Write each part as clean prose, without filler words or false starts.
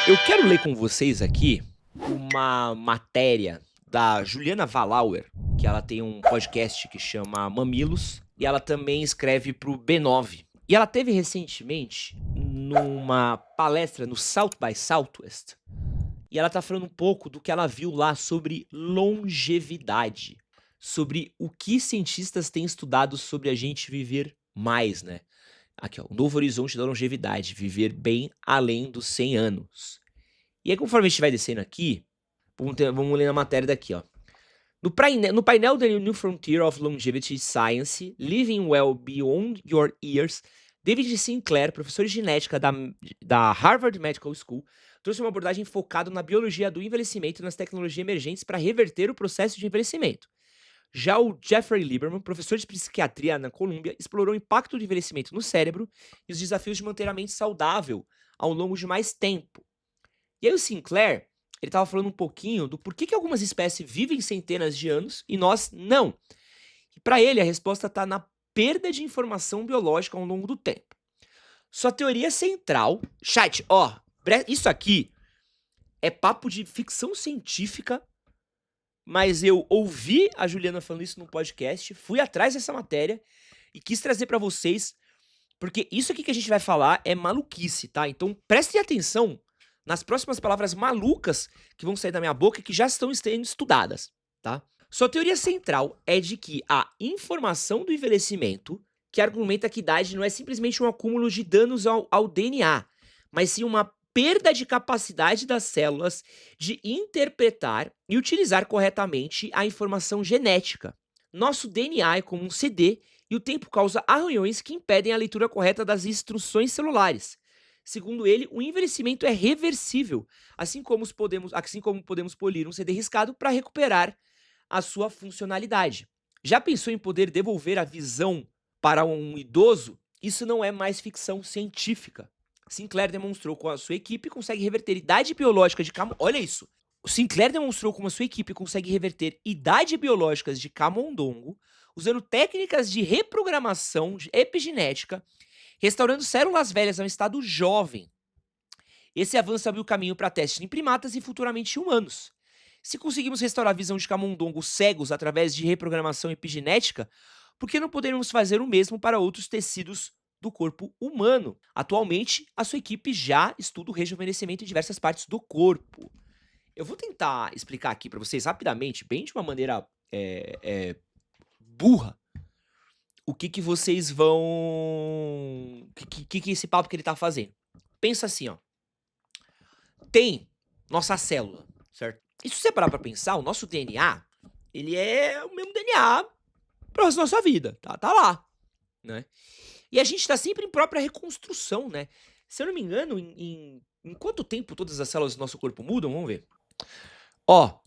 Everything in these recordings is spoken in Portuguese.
Eu quero ler com vocês aqui uma matéria da Juliana Valauer, que ela tem um podcast que chama Mamilos, e ela também escreve para o B9. E ela teve recentemente numa palestra no South by Southwest, e ela tá falando um pouco do que ela viu lá sobre longevidade, sobre o que cientistas têm estudado sobre a gente viver mais, né? Aqui, ó, o novo horizonte da longevidade, viver bem além dos 100 anos. E aí, conforme a gente vai descendo aqui, vamos ler a matéria daqui, ó. No painel da New Frontier of Longevity Science, Living Well Beyond Your Years, David Sinclair, professor de genética da Harvard Medical School, trouxe uma abordagem focada na biologia do envelhecimento e nas tecnologias emergentes para reverter o processo de envelhecimento. Já o Jeffrey Lieberman, professor de psiquiatria na Columbia, explorou o impacto do envelhecimento no cérebro e os desafios de manter a mente saudável ao longo de mais tempo. E aí o Sinclair, ele estava falando um pouquinho do porquê que algumas espécies vivem centenas de anos e nós não. E para ele, a resposta está na perda de informação biológica ao longo do tempo. Sua teoria central, chat, ó, isso aqui é papo de ficção científica, mas eu ouvi a Juliana falando isso no podcast, fui atrás dessa matéria e quis trazer para vocês, porque isso aqui que a gente vai falar é maluquice, tá? Então prestem atenção nas próximas palavras malucas que vão sair da minha boca e que já estão sendo estudadas, tá? Sua teoria central é de que a informação do envelhecimento, que argumenta que idade não é simplesmente um acúmulo de danos ao DNA, mas sim uma perda de capacidade das células de interpretar e utilizar corretamente a informação genética. Nosso DNA é como um CD e o tempo causa arranhões que impedem a leitura correta das instruções celulares. Segundo ele, o envelhecimento é reversível, assim como podemos polir um CD riscado para recuperar a sua funcionalidade. Já pensou em poder devolver a visão para um idoso? Isso não é mais ficção científica. Sinclair demonstrou com a sua equipe consegue reverter idade biológica de camundongo. Olha isso! O Sinclair demonstrou como a sua equipe consegue reverter idade biológicas de camundongo usando técnicas de reprogramação epigenética, restaurando células velhas a um estado jovem. Esse avanço abriu caminho para testes em primatas e futuramente em humanos. Se conseguimos restaurar a visão de camundongos cegos através de reprogramação epigenética, por que não poderíamos fazer o mesmo para outros tecidos do corpo humano? Atualmente, a sua equipe já estuda o rejuvenescimento em diversas partes do corpo. Eu vou tentar explicar aqui para vocês rapidamente, bem de uma maneira burra, o que vocês vão... O que esse papo que ele tá fazendo. Pensa assim, ó. Tem nossa célula, certo? E se você parar pra pensar, o nosso DNA, ele é o mesmo DNA pra nossa vida, tá lá, né? E a gente tá sempre em própria reconstrução, né? Se eu não me engano, em quanto tempo todas as células do nosso corpo mudam? Vamos ver. Ó,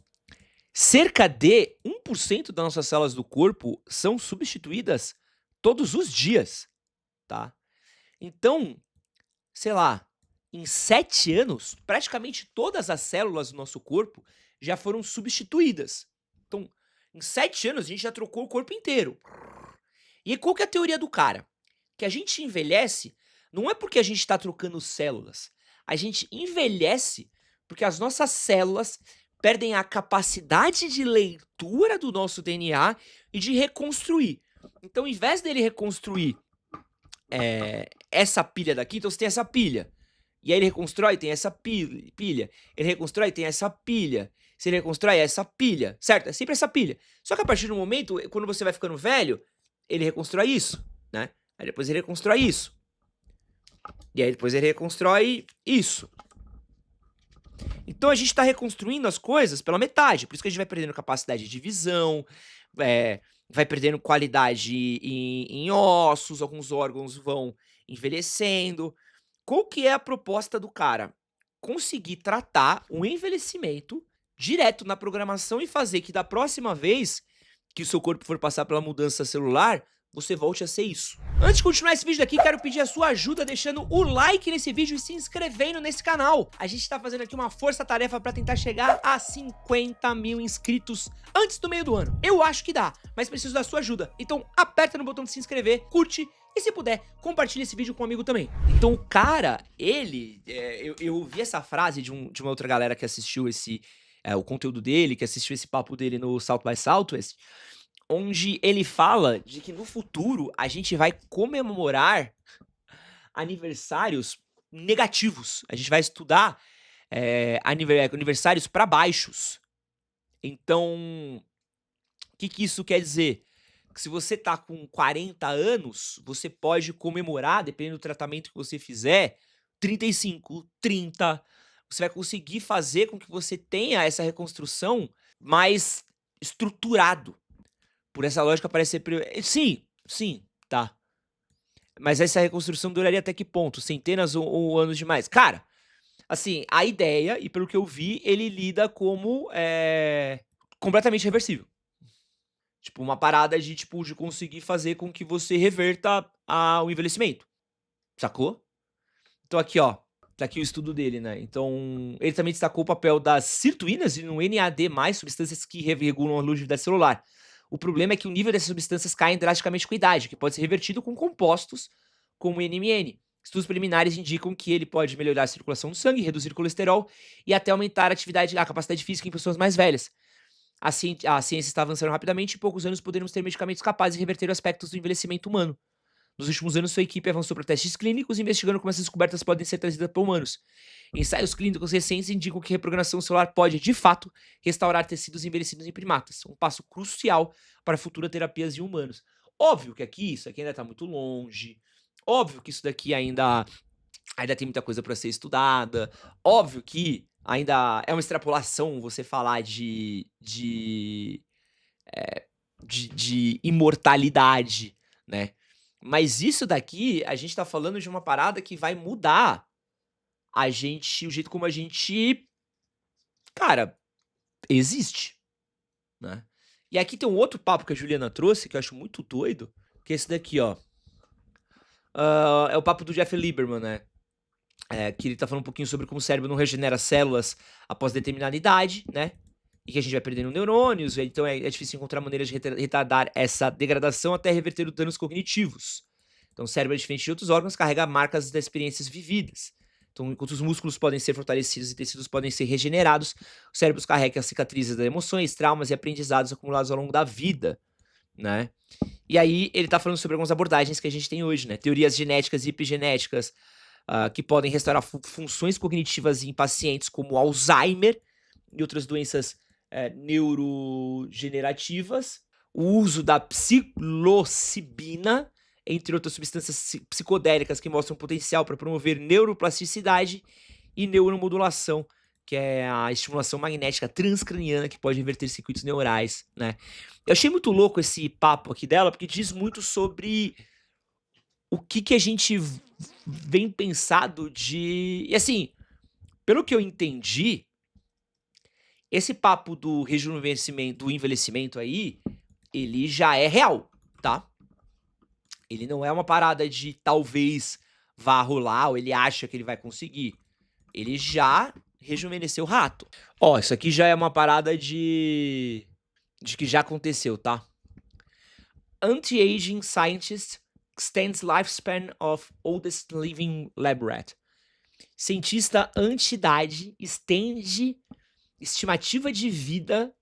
cerca de 1% das nossas células do corpo são substituídas todos os dias, tá? Então, sei lá, em 7 anos, praticamente todas as células do nosso corpo já foram substituídas. Então, em 7 anos, a gente já trocou o corpo inteiro. E qual que é a teoria do cara? Que a gente envelhece não é porque a gente está trocando células. A gente envelhece porque as nossas células perdem a capacidade de leitura do nosso DNA e de reconstruir. Então, ao invés dele reconstruir essa pilha daqui, então você tem essa pilha. E aí ele reconstrói, tem essa pilha. Ele reconstrói, tem essa pilha. Se ele reconstrói, é essa pilha, certo? É sempre essa pilha. Só que a partir do momento, quando você vai ficando velho, ele reconstrói isso, né? Aí depois ele reconstrói isso. E aí depois ele reconstrói isso. Então a gente está reconstruindo as coisas pela metade. Por isso que a gente vai perdendo capacidade de visão, vai perdendo qualidade em ossos, alguns órgãos vão envelhecendo. Qual que é a proposta do cara? Conseguir tratar o envelhecimento direto na programação e fazer que da próxima vez que o seu corpo for passar pela mudança celular, você volte a ser isso. Antes de continuar esse vídeo daqui, quero pedir a sua ajuda deixando o like nesse vídeo e se inscrevendo nesse canal. A gente tá fazendo aqui uma força-tarefa pra tentar chegar a 50 mil inscritos antes do meio do ano. Eu acho que dá, mas preciso da sua ajuda. Então aperta no botão de se inscrever, curte e, se puder, compartilhe esse vídeo com um amigo também. Então o cara, eu ouvi essa frase de uma outra galera que assistiu o conteúdo dele, que assistiu esse papo dele no South by Southwest, onde ele fala de que no futuro a gente vai comemorar aniversários negativos. A gente vai estudar aniversários para baixos. Então, o que isso quer dizer? Que se você tá com 40 anos, você pode comemorar, dependendo do tratamento que você fizer, 35, 30. Você vai conseguir fazer com que você tenha essa reconstrução mais estruturado. Por essa lógica parece ser... Sim, tá. Mas essa reconstrução duraria até que ponto? Centenas ou anos demais? Cara, assim, a ideia, e pelo que eu vi, ele lida como completamente reversível. Tipo, uma parada de conseguir fazer com que você reverta o envelhecimento. Sacou? Então aqui, ó. Tá aqui o estudo dele, né? Então, ele também destacou o papel das sirtuínas no NAD+, substâncias que regulam a longevidade celular. O problema é que o nível dessas substâncias cai drasticamente com a idade, que pode ser revertido com compostos como o NMN. Estudos preliminares indicam que ele pode melhorar a circulação do sangue, reduzir o colesterol e até aumentar a capacidade física em pessoas mais velhas. A ciência está avançando rapidamente e em poucos anos poderemos ter medicamentos capazes de reverter aspectos do envelhecimento humano. Nos últimos anos, sua equipe avançou para testes clínicos, investigando como essas descobertas podem ser trazidas para humanos. Ensaios clínicos recentes indicam que a reprogramação celular pode, de fato, restaurar tecidos envelhecidos em primatas, um passo crucial para futuras terapias em humanos. Óbvio que isso aqui ainda está muito longe, óbvio que isso daqui ainda tem muita coisa para ser estudada, óbvio que ainda é uma extrapolação você falar de imortalidade, né? Mas isso daqui, a gente tá falando de uma parada que vai mudar o jeito como a gente, cara, existe, né? E aqui tem um outro papo que a Juliana trouxe, que eu acho muito doido, que é esse daqui, ó. É o papo do Jeff Lieberman, né? Que ele tá falando um pouquinho sobre como o cérebro não regenera células após determinada idade, né? E que a gente vai perdendo neurônios, então é difícil encontrar maneiras de retardar essa degradação até reverter os danos cognitivos. Então o cérebro, diferente de outros órgãos, carrega marcas das experiências vividas. Então, enquanto os músculos podem ser fortalecidos e tecidos podem ser regenerados, o cérebro carrega as cicatrizes das emoções, traumas e aprendizados acumulados ao longo da vida, né? E aí ele tá falando sobre algumas abordagens que a gente tem hoje, né? Teorias genéticas e epigenéticas, que podem restaurar funções cognitivas em pacientes como Alzheimer e outras doenças neurogenerativas, o uso da psilocibina, entre outras substâncias psicodélicas que mostram potencial para promover neuroplasticidade e neuromodulação, que é a estimulação magnética transcraniana que pode reverter circuitos neurais, né? Eu achei muito louco esse papo aqui dela, porque diz muito sobre o que a gente vem pensado de... E assim, pelo que eu entendi, esse papo do rejuvenescimento, do envelhecimento aí, ele já é real, tá? Ele não é uma parada de talvez vá rolar ou ele acha que ele vai conseguir. Ele já rejuvenesceu o rato. Ó, isso aqui já é uma parada de que já aconteceu, tá? Anti-aging scientist extends lifespan of oldest living lab rat. Cientista anti-idade estende estimativa de vida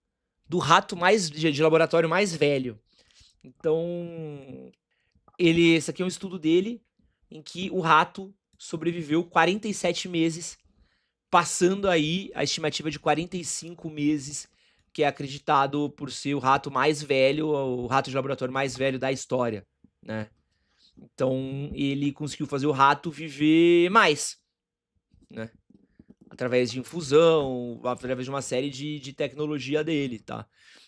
do rato de laboratório mais velho. Então, esse aqui é um estudo dele, em que o rato sobreviveu 47 meses, passando aí a estimativa de 45 meses, que é acreditado por ser o rato mais velho, o rato de laboratório mais velho da história, né? Então, ele conseguiu fazer o rato viver mais, né? Através de infusão, através de uma série de tecnologia dele, tá?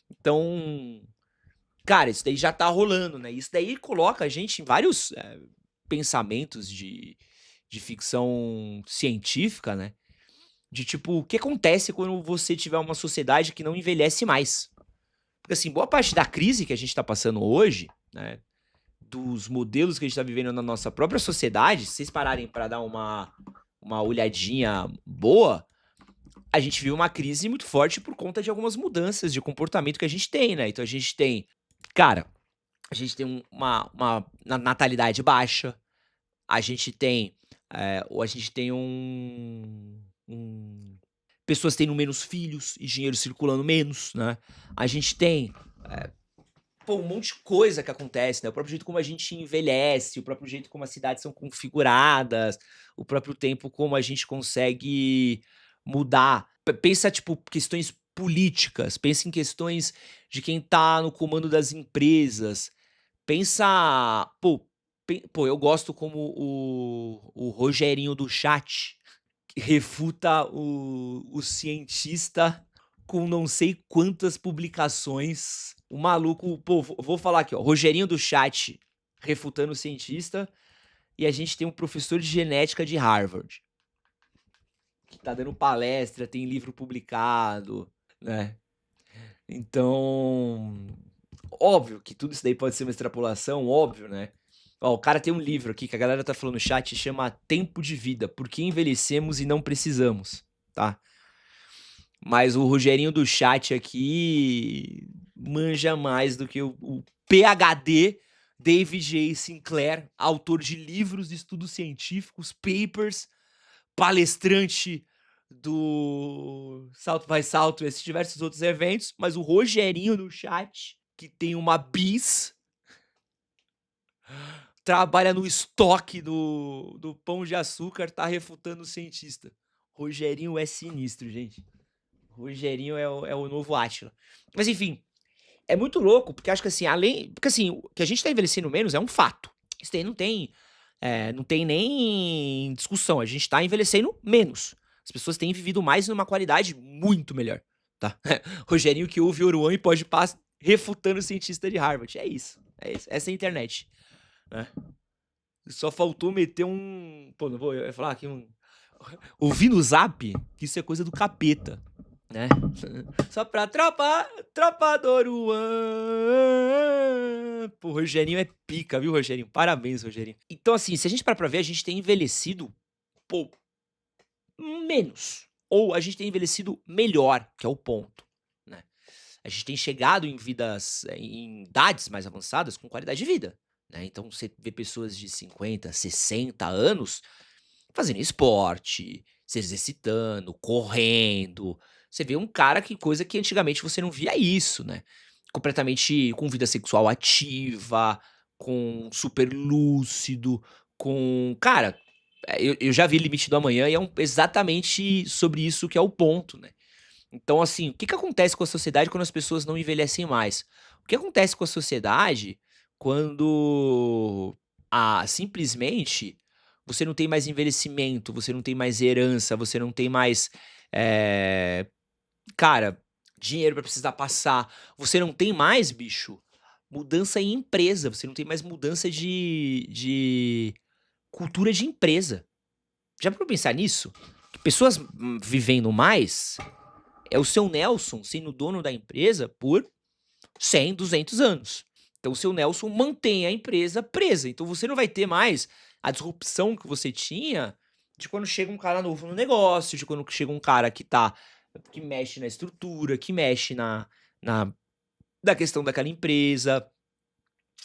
Então, cara, isso daí já tá rolando, né? Isso daí coloca a gente em vários pensamentos de ficção científica, né? De tipo, o que acontece quando você tiver uma sociedade que não envelhece mais? Porque assim, boa parte da crise que a gente tá passando hoje, né? dos modelos que a gente tá vivendo na nossa própria sociedade, se vocês pararem pra dar uma olhadinha boa, a gente viu uma crise muito forte por conta de algumas mudanças de comportamento que a gente tem, né? Então a gente tem, cara, a gente tem uma natalidade baixa, a gente tem, ou a gente tem pessoas tendo menos filhos e dinheiro circulando menos, né? A gente tem, pô, um monte de coisa que acontece, né? O próprio jeito como a gente envelhece, o próprio jeito como as cidades são configuradas, o próprio tempo como a gente consegue mudar. Pensa, tipo, questões políticas, pensa em questões de quem tá no comando das empresas. Pensa, pô, eu gosto como o Rogerinho do chat que refuta o cientista com não sei quantas publicações. O maluco, pô, vou falar aqui, ó, Rogerinho do chat refutando o cientista, e a gente tem um professor de genética de Harvard, que tá dando palestra, tem livro publicado, né? Então, óbvio que tudo isso daí pode ser uma extrapolação, óbvio, né? Ó, o cara tem um livro aqui que a galera tá falando no chat, chama Tempo de Vida, Por que envelhecemos e não precisamos, tá? Mas o Rogerinho do chat aqui manja mais do que o PhD David J. Sinclair, autor de livros de estudos científicos, papers, palestrante do South by Southwest e diversos outros eventos, mas o Rogerinho no chat, que tem uma bis, trabalha no estoque do Pão de Açúcar, tá refutando o cientista. Rogerinho é sinistro, gente. Rogerinho é o novo Átila. Mas enfim, é muito louco, porque acho que assim, porque assim, o que a gente tá envelhecendo menos é um fato. Isso daí não tem nem discussão. A gente tá envelhecendo menos. As pessoas têm vivido mais numa qualidade muito melhor, tá? Rogerinho que ouve Oruan e pode passar refutando o cientista de Harvard. É isso. Essa é a internet, né? Só faltou meter um... Pô, não vou eu ia falar aqui ouvir no zap que isso é coisa do capeta, né? Só pra tropa do Oruan. Pô, Rogerinho é pica, viu, Rogerinho? Parabéns, Rogerinho. Então, assim, se a gente parar pra ver, a gente tem envelhecido, pô, menos. Ou a gente tem envelhecido melhor, que é o ponto, né? A gente tem chegado em idades mais avançadas com qualidade de vida, né? Então, você vê pessoas de 50, 60 anos fazendo esporte, se exercitando, correndo. Você vê um cara coisa que antigamente você não via isso, né? Completamente com vida sexual ativa, com super lúcido, com. Cara, eu já vi Limite do Amanhã e é exatamente sobre isso que é o ponto, né? Então, assim, o que acontece com a sociedade quando as pessoas não envelhecem mais? O que acontece com a sociedade quando simplesmente você não tem mais envelhecimento, você não tem mais herança, você não tem mais, eh, cara, dinheiro pra precisar passar, você não tem mais, bicho, mudança em empresa, você não tem mais mudança de cultura de empresa. Já parou pra pensar nisso? Que pessoas vivendo mais é o seu Nelson sendo dono da empresa por 100, 200 anos. Então o seu Nelson mantém a empresa presa. Então você não vai ter mais a disrupção que você tinha de quando chega um cara novo no negócio, de quando chega um cara que mexe na estrutura, que mexe na questão daquela empresa.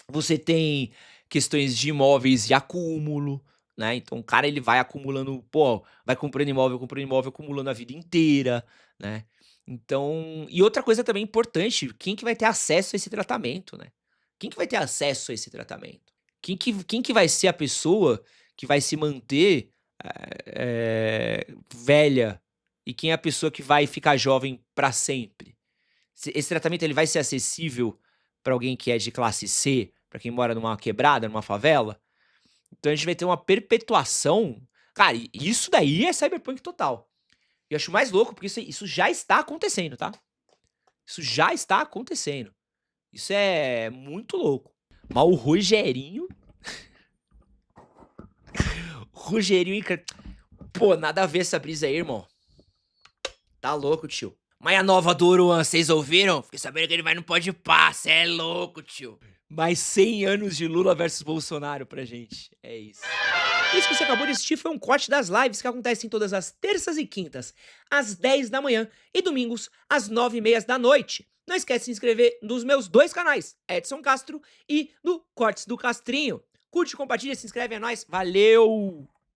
Você tem questões de imóveis de acúmulo, né? Então o cara ele vai acumulando, pô, vai comprando imóvel, acumulando a vida inteira, né? Então, e outra coisa também importante, quem que vai ter acesso a esse tratamento, né? Quem que vai ter acesso a esse tratamento? Quem que vai ser a pessoa que vai se manter velha e quem é a pessoa que vai ficar jovem para sempre? Esse tratamento ele vai ser acessível para alguém que é de classe C, para quem mora numa quebrada, numa favela? Então a gente vai ter uma perpetuação. Cara, e isso daí é cyberpunk total. E eu acho mais louco porque isso já está acontecendo, tá? Isso já está acontecendo. Isso é muito louco. Mas o Rogerinho. Rogerinho. Pô, nada a ver essa brisa aí, irmão. Tá louco, tio. Mas a nova do Oruan, vocês ouviram? Fiquei sabendo que ele vai no Podpah, cê é louco, tio. Mais 100 anos de Lula versus Bolsonaro pra gente. É isso. Isso que você acabou de assistir foi um corte das lives que acontecem todas as terças e quintas, às 10 da manhã e domingos, às 9h30 da noite. Não esquece de se inscrever nos meus 2 canais, Edson Castro e no Cortes do Castrinho. Curte, compartilha, se inscreve, é nóis. Valeu!